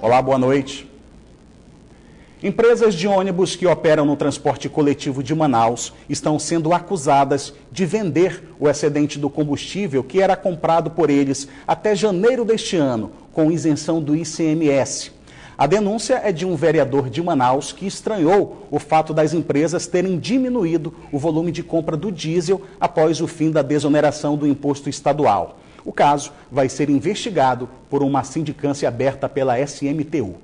Olá, boa noite. Empresas de ônibus que operam no transporte coletivo de Manaus estão sendo acusadas de vender o excedente do combustível que era comprado por eles até janeiro deste ano, com isenção do ICMS. A denúncia é de um vereador de Manaus que estranhou o fato das empresas terem diminuído o volume de compra do diesel após o fim da desoneração do imposto estadual. O caso vai ser investigado por uma sindicância aberta pela SMTU.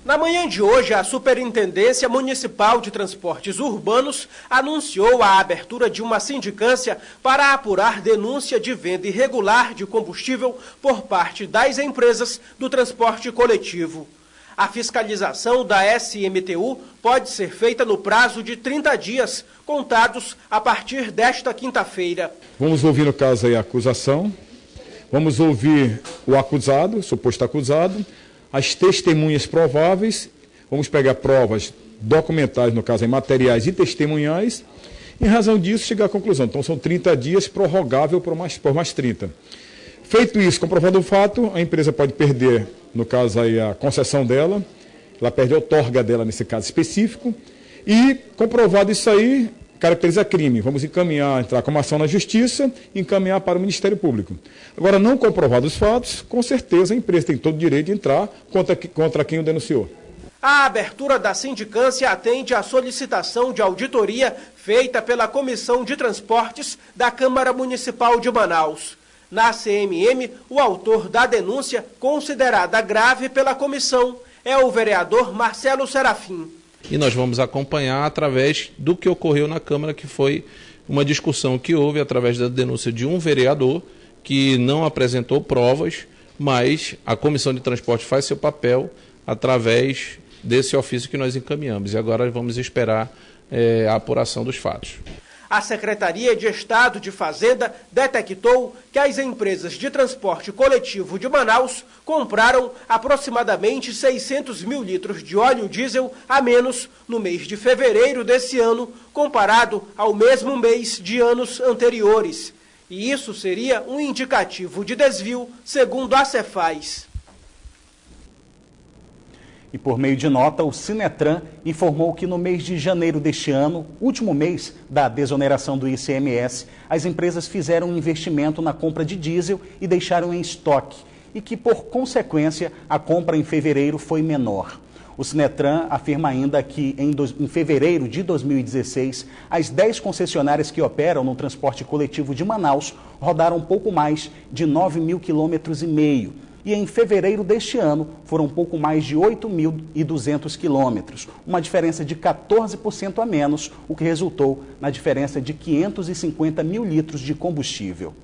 Na manhã de hoje, a Superintendência Municipal de Transportes Urbanos anunciou a abertura de uma sindicância para apurar denúncia de venda irregular de combustível por parte das empresas do transporte coletivo. A fiscalização da SMTU pode ser feita no prazo de 30 dias, contados a partir desta quinta-feira. Vamos ouvir, no caso, aí, a acusação, vamos ouvir o acusado, o suposto acusado, as testemunhas prováveis, vamos pegar provas documentais, no caso, em materiais e testemunhais, em razão disso, chegar à conclusão. Então, são 30 dias, prorrogável por mais 30. Feito isso, comprovado o fato, a empresa pode perder, no caso, aí, a concessão dela, ela perde a outorga dela, nesse caso específico, e, comprovado isso aí, caracteriza crime. Vamos entrar com uma ação na Justiça e encaminhar para o Ministério Público. Agora, não comprovados os fatos, com certeza a empresa tem todo o direito de entrar contra quem o denunciou. A abertura da sindicância atende à solicitação de auditoria feita pela Comissão de Transportes da Câmara Municipal de Manaus. Na CMM, o autor da denúncia, considerada grave pela comissão, é o vereador Marcelo Serafim. E nós vamos acompanhar através do que ocorreu na Câmara, que foi uma discussão que houve através da denúncia de um vereador que não apresentou provas, mas a Comissão de Transporte faz seu papel através desse ofício que nós encaminhamos. E agora vamos esperar a apuração dos fatos. A Secretaria de Estado de Fazenda detectou que as empresas de transporte coletivo de Manaus compraram aproximadamente 600 mil litros de óleo diesel a menos no mês de fevereiro desse ano, comparado ao mesmo mês de anos anteriores. E isso seria um indicativo de desvio, segundo a Cefaz. E por meio de nota, o Sinetran informou que no mês de janeiro deste ano, último mês da desoneração do ICMS, as empresas fizeram um investimento na compra de diesel e deixaram em estoque, e que, por consequência, a compra em fevereiro foi menor. O Sinetran afirma ainda que em fevereiro de 2016, as 10 concessionárias que operam no transporte coletivo de Manaus rodaram pouco mais de 9 mil quilômetros e meio. E em fevereiro deste ano foram pouco mais de 8.200 quilômetros, uma diferença de 14% a menos, o que resultou na diferença de 550 mil litros de combustível.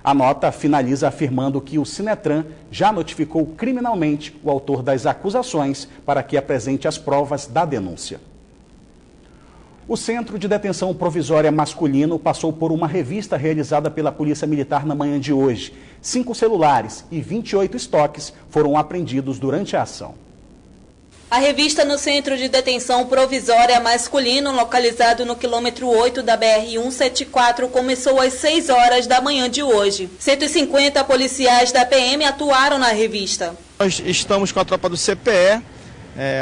A nota finaliza afirmando que o Sinetran já notificou criminalmente o autor das acusações para que apresente as provas da denúncia. O Centro de Detenção Provisória Masculino passou por uma revista realizada pela Polícia Militar na manhã de hoje. 5 celulares e 28 estoques foram apreendidos durante a ação. A revista no Centro de Detenção Provisória Masculino, localizado no quilômetro 8 da BR-174, começou às 6 horas da manhã de hoje. 150 policiais da PM atuaram na revista. Nós estamos com a tropa do CPE,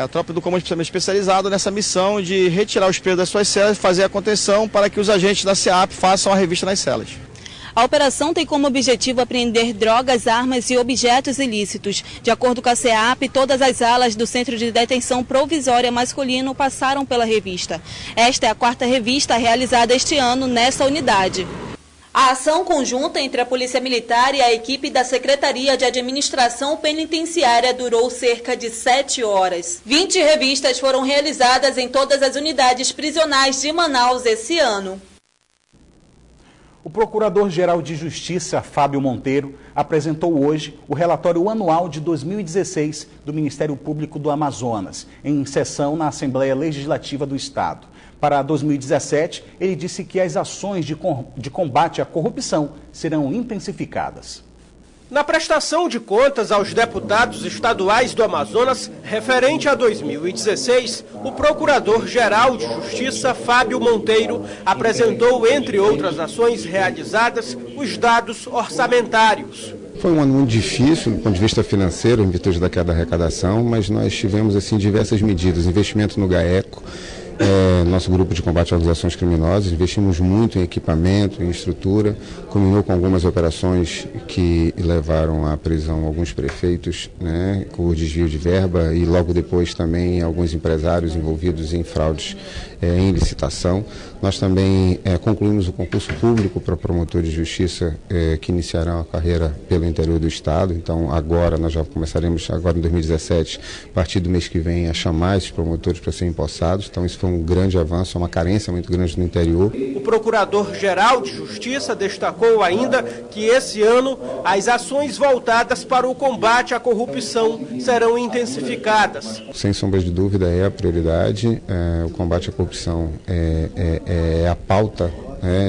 a tropa do Comando Especializado, nessa missão de retirar os presos das suas celas e fazer a contenção para que os agentes da SEAP façam a revista nas celas. A operação tem como objetivo apreender drogas, armas e objetos ilícitos. De acordo com a SEAP, todas as alas do Centro de Detenção Provisória Masculino passaram pela revista. Esta é a 4ª revista realizada este ano nessa unidade. A ação conjunta entre a Polícia Militar e a equipe da Secretaria de Administração Penitenciária durou cerca de 7 horas. 20 revistas foram realizadas em todas as unidades prisionais de Manaus esse ano. O Procurador-Geral de Justiça, Fábio Monteiro, apresentou hoje o relatório anual de 2016 do Ministério Público do Amazonas, em sessão na Assembleia Legislativa do Estado. Para 2017, ele disse que as ações de combate à corrupção serão intensificadas. Na prestação de contas aos deputados estaduais do Amazonas, referente a 2016, o Procurador-Geral de Justiça, Fábio Monteiro, apresentou, entre outras ações realizadas, os dados orçamentários. Foi um ano muito difícil do ponto de vista financeiro, em virtude da queda da arrecadação, mas nós tivemos assim diversas medidas, investimento no GAECO, nosso grupo de combate às organizações criminosas, investimos muito em equipamento, em estrutura, culminou com algumas operações que levaram à prisão alguns prefeitos, né, com o desvio de verba e logo depois também alguns empresários envolvidos em fraudes em licitação. Nós também concluímos o concurso público para promotores de justiça que iniciarão a carreira pelo interior do estado, então agora nós já começaremos agora em 2017, a partir do mês que vem, a chamar esses promotores para serem empossados, então isso foi um grande avanço, uma carência muito grande no interior. O Procurador-Geral de Justiça destacou ainda que esse ano as ações voltadas para o combate à corrupção serão intensificadas. Sem sombra de dúvida é a prioridade, o combate à corrupção é a pauta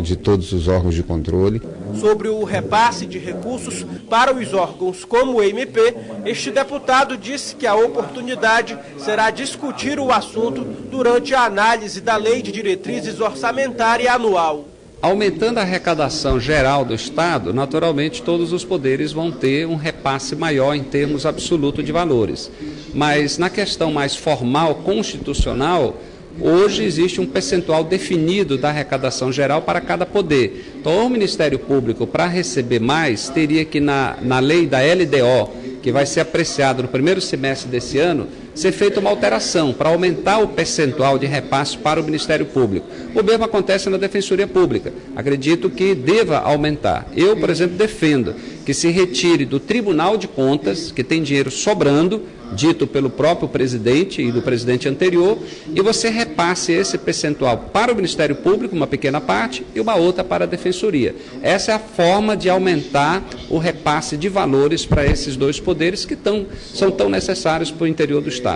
de todos os órgãos de controle. Sobre o repasse de recursos para os órgãos como o MP, este deputado disse que a oportunidade será discutir o assunto durante a análise da Lei de Diretrizes Orçamentária Anual. Aumentando a arrecadação geral do Estado, naturalmente todos os poderes vão ter um repasse maior em termos absolutos de valores. Mas na questão mais formal, constitucional, hoje existe um percentual definido da arrecadação geral para cada poder. Então, o Ministério Público, para receber mais, teria que, na lei da LDO, que vai ser apreciada no primeiro semestre desse ano, ser feita uma alteração para aumentar o percentual de repasse para o Ministério Público. O mesmo acontece na Defensoria Pública. Acredito que deva aumentar. Eu, por exemplo, defendo que se retire do Tribunal de Contas, que tem dinheiro sobrando, dito pelo próprio presidente e do presidente anterior, e você repasse esse percentual para o Ministério Público, uma pequena parte, e uma outra para a Defensoria. Essa é a forma de aumentar o repasse de valores para esses dois poderes que são tão necessários para o interior do Estado.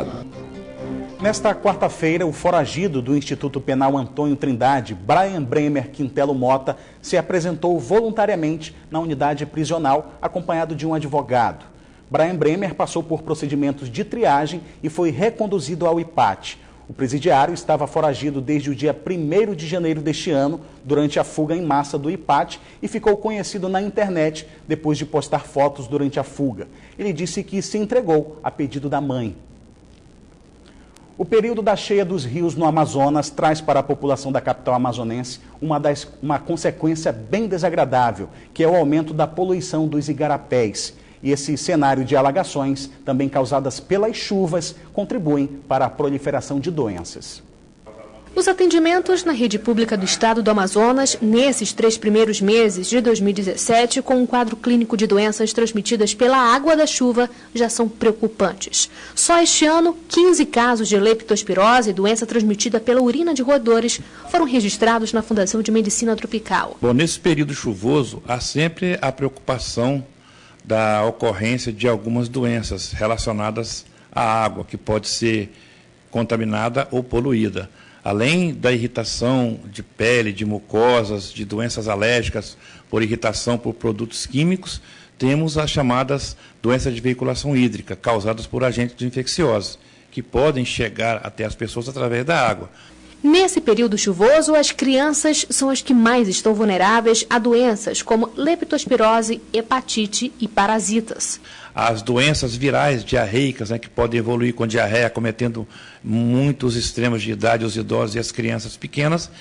Nesta quarta-feira, o foragido do Instituto Penal Antônio Trindade, Brian Bremer Quintelo Mota, se apresentou voluntariamente na unidade prisional, acompanhado de um advogado. Brian Bremer passou por procedimentos de triagem e foi reconduzido ao IPAT. O presidiário estava foragido desde o dia 1º de janeiro deste ano, durante a fuga em massa do IPAT, e ficou conhecido na internet depois de postar fotos durante a fuga. Ele disse que se entregou a pedido da mãe. O período da cheia dos rios no Amazonas traz para a população da capital amazonense uma consequência bem desagradável, que é o aumento da poluição dos igarapés. E esse cenário de alagações, também causadas pelas chuvas, contribuem para a proliferação de doenças. Os atendimentos na rede pública do estado do Amazonas, nesses 3 primeiros meses de 2017, com um quadro clínico de doenças transmitidas pela água da chuva, já são preocupantes. Só este ano, 15 casos de leptospirose, doença transmitida pela urina de roedores, foram registrados na Fundação de Medicina Tropical. Bom, nesse período chuvoso, há sempre a preocupação da ocorrência de algumas doenças relacionadas à água, que pode ser contaminada ou poluída. Além da irritação de pele, de mucosas, de doenças alérgicas por irritação por produtos químicos, temos as chamadas doenças de veiculação hídrica, causadas por agentes infecciosos, que podem chegar até as pessoas através da água. Nesse período chuvoso, as crianças são as que mais estão vulneráveis a doenças como leptospirose, hepatite e parasitas. As doenças virais diarreicas, que podem evoluir com diarreia, cometendo muitos extremos de idade, os idosos e as crianças pequenas.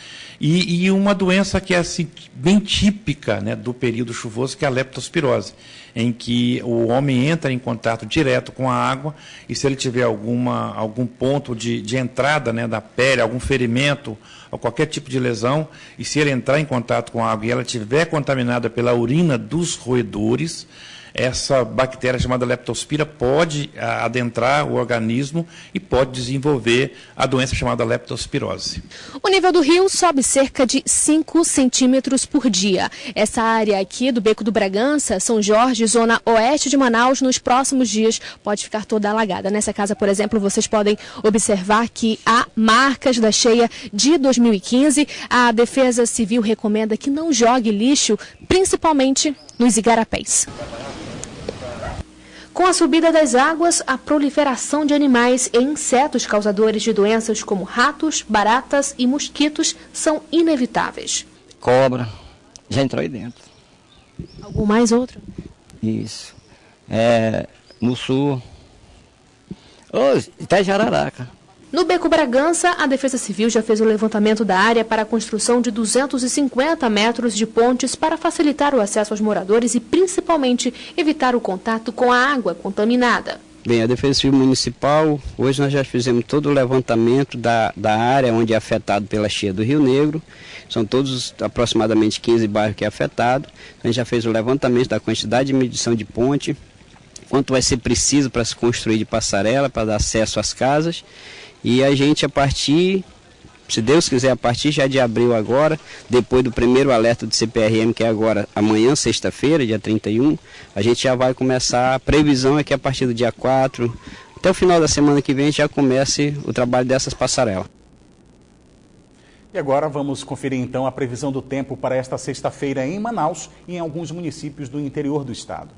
E uma doença que é assim, bem típica, do período chuvoso, que é a leptospirose, em que o homem entra em contato direto com a água e se ele tiver algum ponto de entrada da pele, algum ferimento ou qualquer tipo de lesão, e se ele entrar em contato com a água e ela estiver contaminada pela urina dos roedores, essa bactéria chamada leptospira pode adentrar o organismo e pode desenvolver a doença chamada leptospirose. O nível do rio sobe cerca de 5 centímetros por dia. Essa área aqui do Beco do Bragança, São Jorge, zona oeste de Manaus, nos próximos dias pode ficar toda alagada. Nessa casa, por exemplo, vocês podem observar que há marcas da cheia de 2015. A Defesa Civil recomenda que não jogue lixo, principalmente nos igarapés. Com a subida das águas, a proliferação de animais e insetos causadores de doenças como ratos, baratas e mosquitos são inevitáveis. Cobra, já entrou aí dentro. Algum mais outro? Isso. Mussu. Até Jararaca. No Beco Bragança, a Defesa Civil já fez o levantamento da área para a construção de 250 metros de pontes para facilitar o acesso aos moradores e, principalmente, evitar o contato com a água contaminada. Bem, a Defesa Civil Municipal, hoje nós já fizemos todo o levantamento da área onde é afetado pela cheia do Rio Negro. São todos aproximadamente 15 bairros que é afetado. A gente já fez o levantamento da quantidade de medição de ponte, quanto vai ser preciso para se construir de passarela, para dar acesso às casas. E a gente, a partir, se Deus quiser, a partir já de abril agora, depois do primeiro alerta do CPRM, que é agora, amanhã, sexta-feira, dia 31, a gente já vai começar, a previsão é que a partir do dia 4, até o final da semana que vem, a gente já comece o trabalho dessas passarelas. E agora vamos conferir então a previsão do tempo para esta sexta-feira em Manaus e em alguns municípios do interior do estado.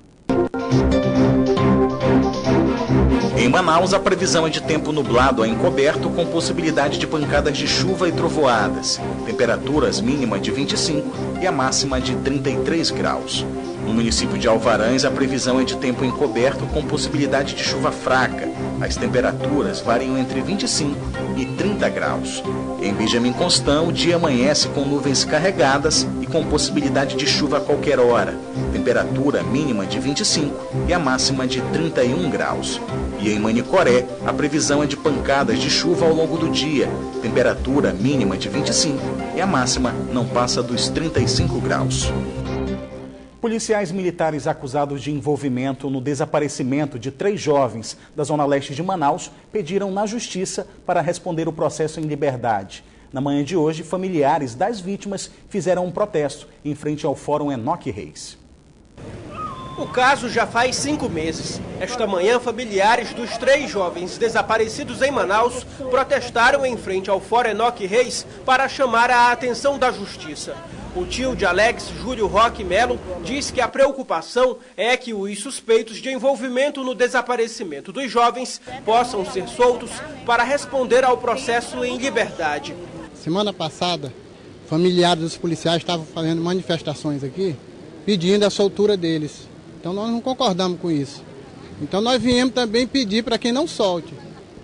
Em Manaus, a previsão é de tempo nublado a encoberto, com possibilidade de pancadas de chuva e trovoadas. Temperaturas mínimas de 25 e a máxima de 33 graus. No município de Alvarães, a previsão é de tempo encoberto, com possibilidade de chuva fraca. As temperaturas variam entre 25 e 30 graus. Em Benjamin Constant, o dia amanhece com nuvens carregadas e com possibilidade de chuva a qualquer hora. Temperatura mínima de 25 e a máxima de 31 graus. E em Manicoré, a previsão é de pancadas de chuva ao longo do dia. Temperatura mínima de 25 e a máxima não passa dos 35 graus. Policiais militares acusados de envolvimento no desaparecimento de 3 jovens da Zona Leste de Manaus pediram na Justiça para responder o processo em liberdade. Na manhã de hoje, familiares das vítimas fizeram um protesto em frente ao Fórum Enoque Reis. O caso já faz 5 meses. Esta manhã, familiares dos 3 jovens desaparecidos em Manaus protestaram em frente ao Fórum Enoque Reis para chamar a atenção da Justiça. O tio de Alex, Júlio Roque Melo, diz que a preocupação é que os suspeitos de envolvimento no desaparecimento dos jovens possam ser soltos para responder ao processo em liberdade. Semana passada, familiares dos policiais estavam fazendo manifestações aqui, pedindo a soltura deles. Então nós não concordamos com isso. Então nós viemos também pedir para que não solte.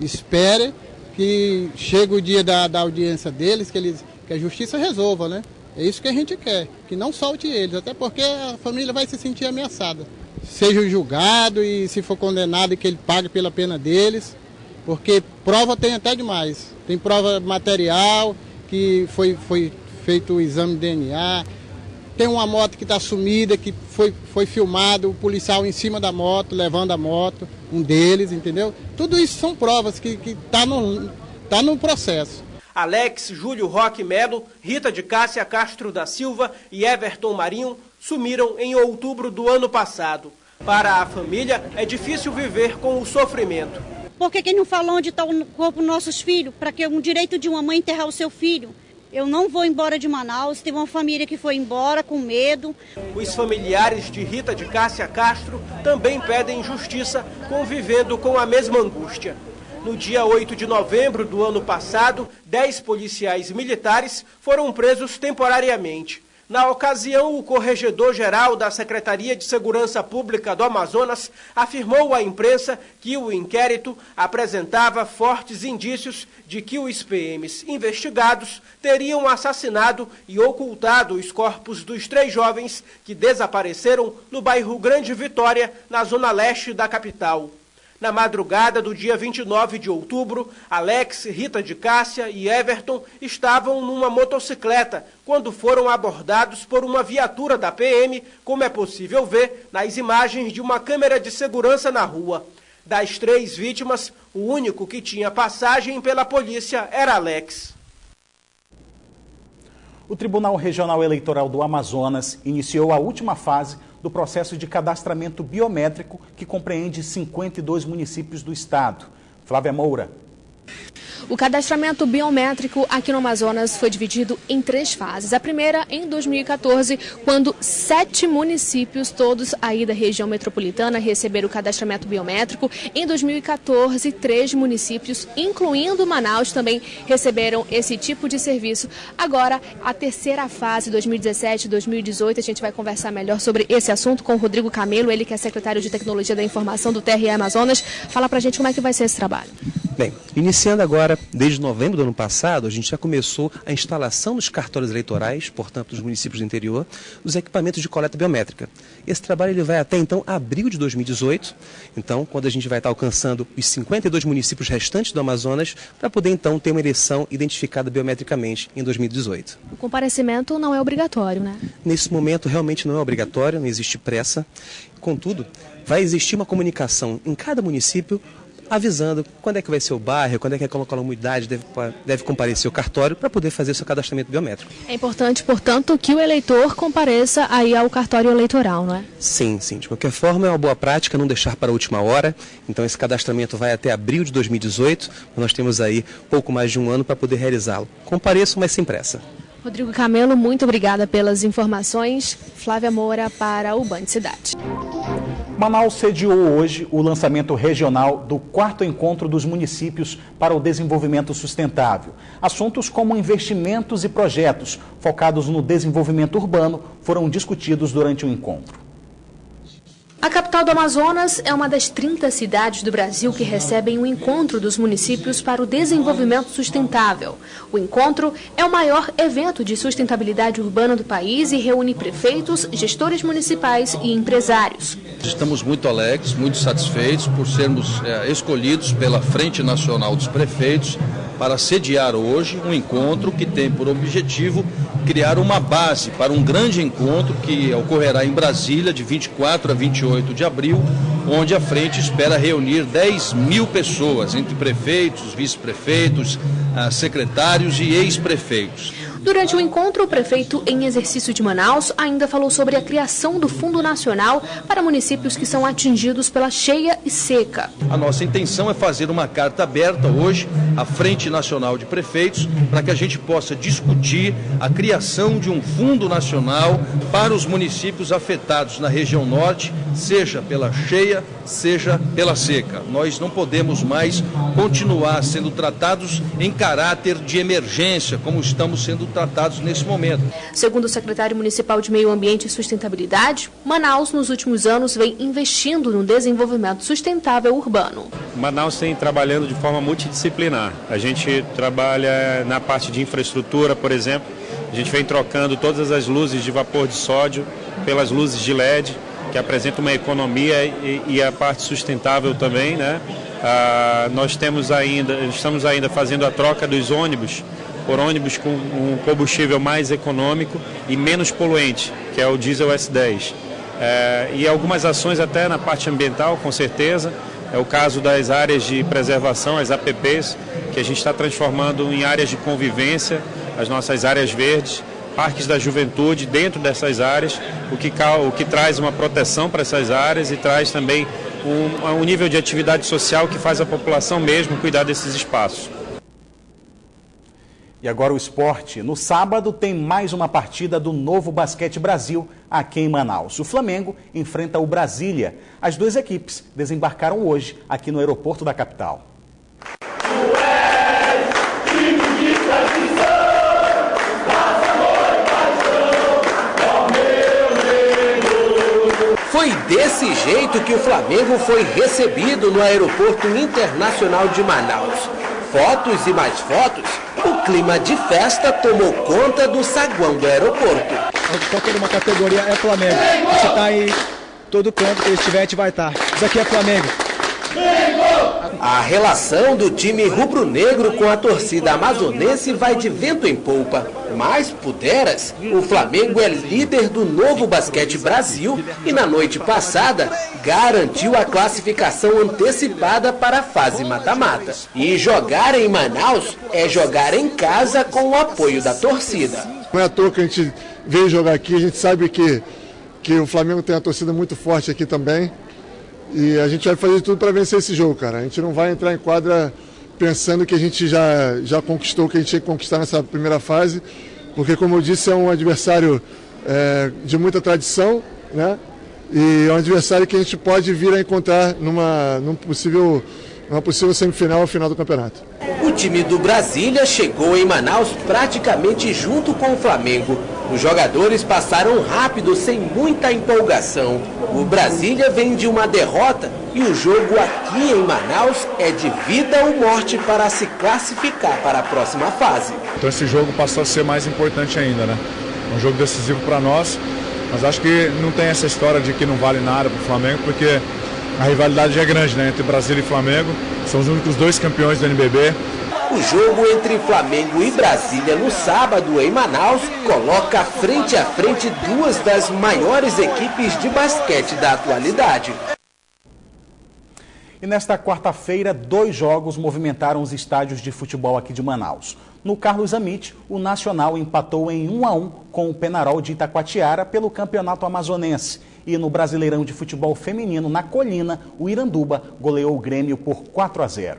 Espere que chegue o dia da audiência deles, que a justiça resolva, né? É isso que a gente quer, que não solte eles, até porque a família vai se sentir ameaçada. Seja julgado e, se for condenado, que ele pague pela pena deles, porque prova tem até demais. Tem prova material, que foi feito o exame de DNA, tem uma moto que está sumida, que foi filmado, o policial em cima da moto, levando a moto, um deles, entendeu? Tudo isso são provas que tá no processo. Alex, Júlio Roque Melo, Rita de Cássia Castro da Silva e Everton Marinho sumiram em outubro do ano passado. Para a família, é difícil viver com o sofrimento. Por que não falou onde está o corpo dos nossos filhos? Para que um direito de uma mãe enterrar o seu filho? Eu não vou embora de Manaus, tem uma família que foi embora com medo. Os familiares de Rita de Cássia Castro também pedem justiça, convivendo com a mesma angústia. No dia 8 de novembro do ano passado, 10 policiais militares foram presos temporariamente. Na ocasião, o corregedor-geral da Secretaria de Segurança Pública do Amazonas afirmou à imprensa que o inquérito apresentava fortes indícios de que os PMs investigados teriam assassinado e ocultado os corpos dos 3 jovens que desapareceram no bairro Grande Vitória, na zona leste da capital. Na madrugada do dia 29 de outubro, Alex, Rita de Cássia e Everton estavam numa motocicleta quando foram abordados por uma viatura da PM, como é possível ver nas imagens de uma câmera de segurança na rua. Das 3 vítimas, o único que tinha passagem pela polícia era Alex. O Tribunal Regional Eleitoral do Amazonas iniciou a última fase do processo de cadastramento biométrico que compreende 52 municípios do estado. Flávia Moura. O cadastramento biométrico aqui no Amazonas foi dividido em 3 fases. A primeira em 2014, quando 7 municípios, todos aí da região metropolitana, receberam o cadastramento biométrico. Em 2014, 3 municípios, incluindo Manaus, também receberam esse tipo de serviço. Agora, a terceira fase, 2017 e 2018, a gente vai conversar melhor sobre esse assunto com o Rodrigo Camelo, ele que é secretário de Tecnologia da Informação do TRE Amazonas. Fala pra gente como é que vai ser esse trabalho. Bem, iniciando agora, desde novembro do ano passado, a gente já começou a instalação dos cartórios eleitorais, portanto, dos municípios do interior, dos equipamentos de coleta biométrica. Esse trabalho ele vai até, então, abril de 2018, então, quando a gente vai estar alcançando os 52 municípios restantes do Amazonas, para poder, então, ter uma eleição identificada biometricamente em 2018. O comparecimento não é obrigatório, né? Nesse momento, realmente não é obrigatório, não existe pressa. Contudo, vai existir uma comunicação em cada município avisando quando é que vai ser o bairro, quando é que aquela comunidade deve comparecer ao cartório para poder fazer seu cadastramento biométrico. É importante, portanto, que o eleitor compareça aí ao cartório eleitoral, não é? Sim, sim. De qualquer forma, é uma boa prática não deixar para a última hora. Então, esse cadastramento vai até abril de 2018. Nós temos aí pouco mais de um ano para poder realizá-lo. Compareçam, mas sem pressa. Rodrigo Camelo, muito obrigada pelas informações. Flávia Moura para o Band Cidade. Manaus sediou hoje o lançamento regional do 4º Encontro dos Municípios para o Desenvolvimento Sustentável. Assuntos como investimentos e projetos focados no desenvolvimento urbano foram discutidos durante o encontro. A capital do Amazonas é uma das 30 cidades do Brasil que recebem o Encontro dos Municípios para o Desenvolvimento Sustentável. O encontro é o maior evento de sustentabilidade urbana do país e reúne prefeitos, gestores municipais e empresários. Estamos muito alegres, muito satisfeitos por sermos escolhidos pela Frente Nacional dos Prefeitos para sediar hoje um encontro que tem por objetivo criar uma base para um grande encontro que ocorrerá em Brasília de 24 a 28 de abril, onde a frente espera reunir 10 mil pessoas, entre prefeitos, vice-prefeitos, secretários e ex-prefeitos. Durante o encontro, o prefeito em exercício de Manaus ainda falou sobre a criação do Fundo Nacional para municípios que são atingidos pela cheia e seca. A nossa intenção é fazer uma carta aberta hoje à Frente Nacional de Prefeitos para que a gente possa discutir a criação de um Fundo Nacional para os municípios afetados na região norte, seja pela cheia, seja pela seca. Nós não podemos mais continuar sendo tratados em caráter de emergência, como estamos sendo tratados nesse momento. Segundo o secretário municipal de Meio Ambiente e Sustentabilidade, Manaus, nos últimos anos, vem investindo no desenvolvimento sustentável urbano. Manaus tem trabalhando de forma multidisciplinar. A gente trabalha na parte de infraestrutura, por exemplo. A gente vem trocando todas as luzes de vapor de sódio pelas luzes de LED, que apresentam uma economia e a parte sustentável também, né? Nós estamos ainda fazendo a troca dos ônibus por ônibus com um combustível mais econômico e menos poluente, que é o diesel S10. E algumas ações até na parte ambiental, com certeza. É o caso das áreas de preservação, as APPs, que a gente está transformando em áreas de convivência, as nossas áreas verdes, parques da juventude dentro dessas áreas, o que traz uma proteção para essas áreas e traz também um nível de atividade social que faz a população mesmo cuidar desses espaços. E agora o esporte. No sábado tem mais uma partida do Novo Basquete Brasil aqui em Manaus. O Flamengo enfrenta o Brasília. As duas equipes desembarcaram hoje aqui no aeroporto da capital. Foi desse jeito que o Flamengo foi recebido no Aeroporto Internacional de Manaus. Fotos e mais fotos, o clima de festa tomou conta do saguão do aeroporto. Qualquer uma categoria é Flamengo. Você está em todo canto que estiver, a gente vai estar. Isso aqui é Flamengo. A relação do time rubro-negro com a torcida amazonense vai de vento em polpa. Mas, puderas, o Flamengo é líder do Novo Basquete Brasil e na noite passada garantiu a classificação antecipada para a fase mata-mata. E jogar em Manaus é jogar em casa com o apoio da torcida. Não é à toa que a gente veio jogar aqui, a gente sabe que o Flamengo tem uma torcida muito forte aqui também. E a gente vai fazer tudo para vencer esse jogo, cara. A gente não vai entrar em quadra pensando que a gente já conquistou o que a gente tinha que conquistar nessa primeira fase, porque, como eu disse, é um adversário de muita tradição, né? E é um adversário que a gente pode vir a encontrar numa possível semifinal ou final do campeonato. O time do Brasília chegou em Manaus praticamente junto com o Flamengo. Os jogadores passaram rápido, sem muita empolgação. O Brasília vem de uma derrota e o jogo aqui em Manaus é de vida ou morte para se classificar para a próxima fase. Então esse jogo passou a ser mais importante ainda, né? Um jogo decisivo para nós, mas acho que não tem essa história de que não vale nada para o Flamengo, porque a rivalidade é grande, né? Entre Brasília e Flamengo, são os únicos 2 campeões do NBB. O jogo entre Flamengo e Brasília no sábado em Manaus coloca frente a frente 2 das maiores equipes de basquete da atualidade. E nesta quarta-feira, 2 jogos movimentaram os estádios de futebol aqui de Manaus. No Carlos Amit, o Nacional empatou em 1-1 com o Penharol de Itacoatiara pelo Campeonato Amazonense. E no Brasileirão de Futebol Feminino, na Colina, o Iranduba goleou o Grêmio por 4-0.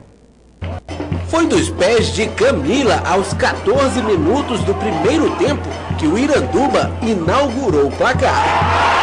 Foi dos pés de Camila, aos 14 minutos do primeiro tempo, que o Iranduba inaugurou o placar.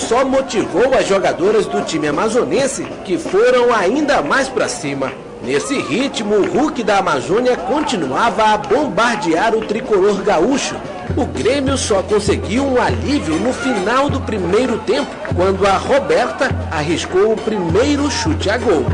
Só motivou as jogadoras do time amazonense, que foram ainda mais para cima. Nesse ritmo, o Hulk da Amazônia continuava a bombardear o tricolor gaúcho. O Grêmio só conseguiu um alívio no final do primeiro tempo, quando a Roberta arriscou o primeiro chute a gol.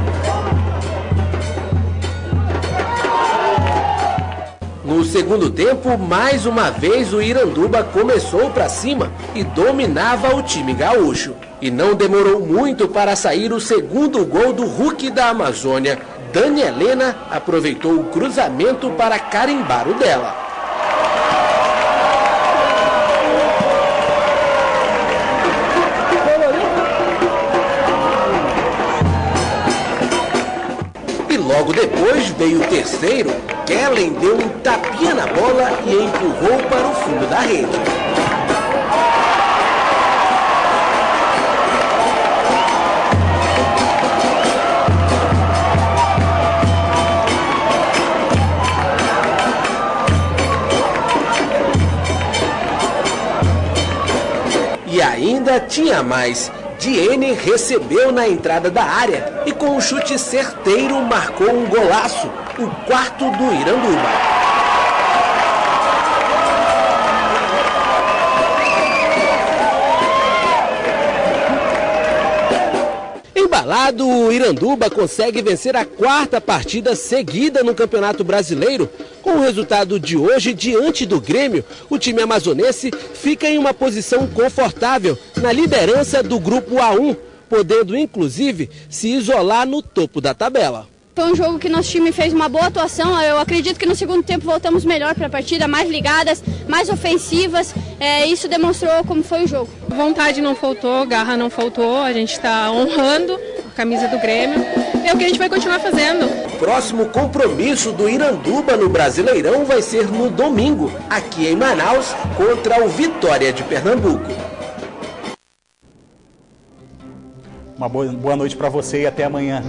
No segundo tempo, mais uma vez o Iranduba começou para cima e dominava o time gaúcho. E não demorou muito para sair o segundo gol do Hulk da Amazônia. Dani Helena aproveitou o cruzamento para carimbar o dela. E logo depois veio o terceiro. Kellen deu um tapinha na bola e empurrou para o fundo da rede. E ainda tinha mais. Diene recebeu na entrada da área e com um chute certeiro marcou um golaço, o 4º do Iranduba. Embalado, o Iranduba consegue vencer a 4ª partida seguida no Campeonato Brasileiro. Com o resultado de hoje, diante do Grêmio, o time amazonense fica em uma posição confortável na liderança do Grupo A1, podendo inclusive se isolar no topo da tabela. Foi um jogo que nosso time fez uma boa atuação. Eu acredito que no segundo tempo voltamos melhor para a partida, mais ligadas, mais ofensivas. Isso demonstrou como foi o jogo. Vontade não faltou, garra não faltou. A gente está honrando a camisa do Grêmio. É o que a gente vai continuar fazendo. O próximo compromisso do Iranduba no Brasileirão vai ser no domingo, aqui em Manaus, contra o Vitória de Pernambuco. Uma boa noite para você e até amanhã.